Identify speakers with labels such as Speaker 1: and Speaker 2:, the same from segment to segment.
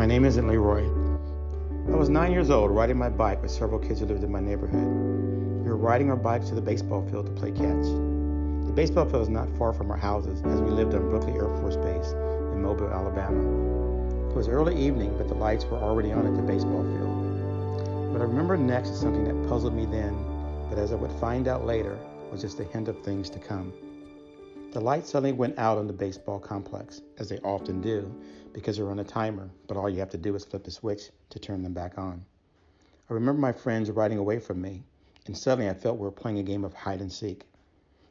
Speaker 1: My name isn't Leroy. I was 9 years old riding my bike with several kids who lived in my neighborhood. We were riding our bikes to the baseball field to play catch. The baseball field was not far from our houses as we lived on Brooklyn Air Force Base in Mobile, Alabama. It was early evening, but the lights were already on at the baseball field. What I remember next is something that puzzled me then, but as I would find out later, was just a hint of things to come. The lights suddenly went out on the baseball complex, as they often do, because they're on a timer, but all you have to do is flip the switch to turn them back on. I remember my friends riding away from me, and suddenly I felt we were playing a game of hide and seek.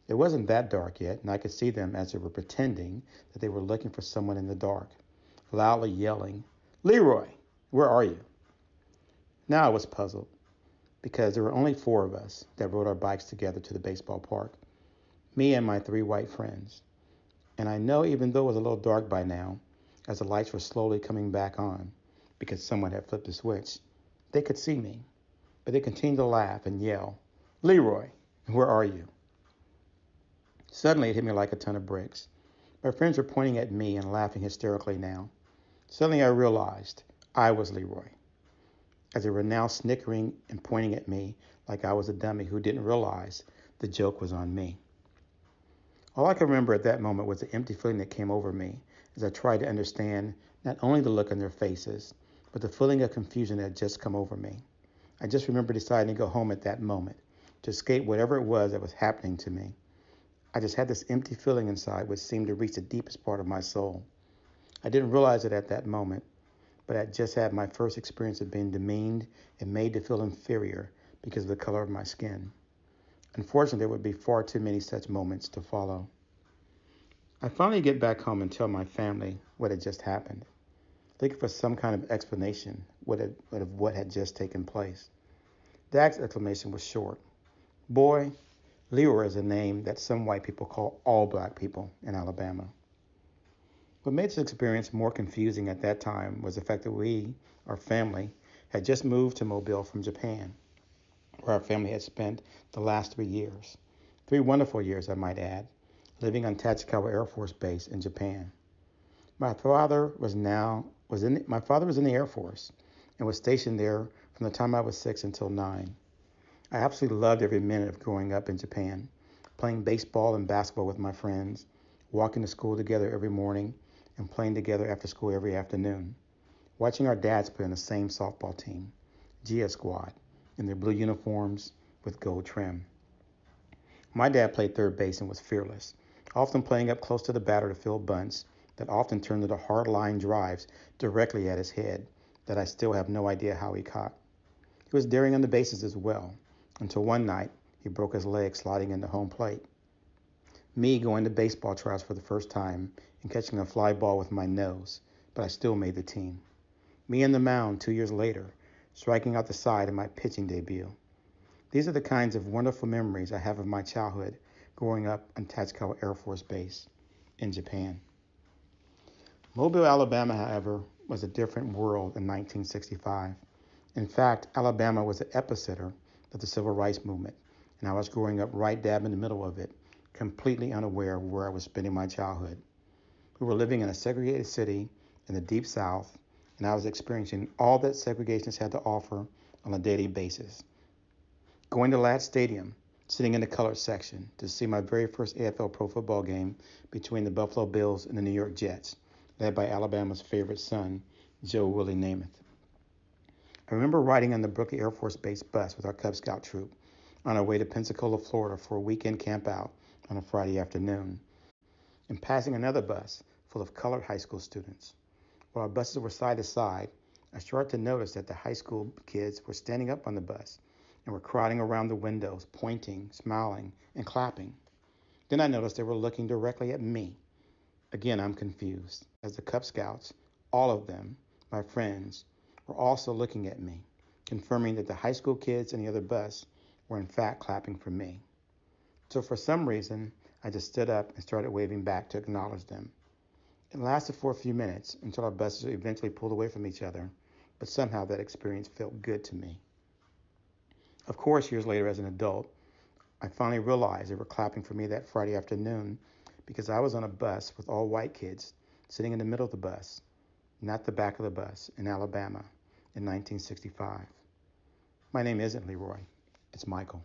Speaker 1: It wasn't that dark yet, and I could see them as they were pretending that they were looking for someone in the dark, loudly yelling, "Leroy, where are you?" Now I was puzzled, because there were only 4 of us that rode our bikes together to the baseball park. Me and my 3 white friends. And I know even though it was a little dark by now, as the lights were slowly coming back on, because someone had flipped the switch, they could see me. But they continued to laugh and yell, "Leroy, where are you?" Suddenly it hit me like a ton of bricks. My friends were pointing at me and laughing hysterically now. Suddenly I realized I was Leroy, as they were now snickering and pointing at me like I was a dummy who didn't realize the joke was on me. All I can remember at that moment was the empty feeling that came over me as I tried to understand not only the look on their faces, but the feeling of confusion that had just come over me. I just remember deciding to go home at that moment, to escape whatever it was that was happening to me. I just had this empty feeling inside which seemed to reach the deepest part of my soul. I didn't realize it at that moment, but I just had my first experience of being demeaned and made to feel inferior because of the color of my skin. Unfortunately, there would be far too many such moments to follow. I finally get back home and tell my family what had just happened, looking for some kind of explanation of what had just taken place. Dad's explanation was short. "Boy, Leroy is a name that some white people call all black people in Alabama." What made this experience more confusing at that time was the fact that we, our family, had just moved to Mobile from Japan, where our family had spent the last 3 years. 3 wonderful years, I might add, living on Tachikawa Air Force Base in Japan. My father was in the Air Force and was stationed there from the time I was 6 until 9. I absolutely loved every minute of growing up in Japan, playing baseball and basketball with my friends, walking to school together every morning, and playing together after school every afternoon. Watching our dads play on the same softball team, Gia Squad, in their blue uniforms with gold trim. My dad played third base and was fearless, often playing up close to the batter to field bunts that often turned into hard line drives directly at his head that I still have no idea how he caught. He was daring on the bases as well, until one night he broke his leg sliding into home plate. Me going to baseball tryouts for the first time and catching a fly ball with my nose, but I still made the team. Me on the mound 2 years later, striking out the side in my pitching debut. These are the kinds of wonderful memories I have of my childhood growing up on Tachikawa Air Force Base in Japan. Mobile, Alabama, however, was a different world in 1965. In fact, Alabama was the epicenter of the Civil Rights Movement, and I was growing up right dab in the middle of it, completely unaware of where I was spending my childhood. We were living in a segregated city in the Deep South, and I was experiencing all that segregation had to offer on a daily basis. Going to Ladd Stadium, sitting in the colored section to see my very first AFL pro football game between the Buffalo Bills and the New York Jets, led by Alabama's favorite son, Joe Willie Namath. I remember riding on the Brooklyn Air Force Base bus with our Cub Scout troop on our way to Pensacola, Florida for a weekend camp out on a Friday afternoon, and passing another bus full of colored high school students. While our buses were side to side, I started to notice that the high school kids were standing up on the bus and were crowding around the windows, pointing, smiling, and clapping. Then I noticed they were looking directly at me. Again, I'm confused, as the Cub Scouts, all of them, my friends, were also looking at me, confirming that the high school kids in the other bus were in fact clapping for me. So for some reason, I just stood up and started waving back to acknowledge them. It lasted for a few minutes until our buses eventually pulled away from each other, but somehow that experience felt good to me. Of course, years later as an adult, I finally realized they were clapping for me that Friday afternoon because I was on a bus with all white kids sitting in the middle of the bus. not the back of the bus in Alabama in 1965. My name isn't Leroy. It's Michael.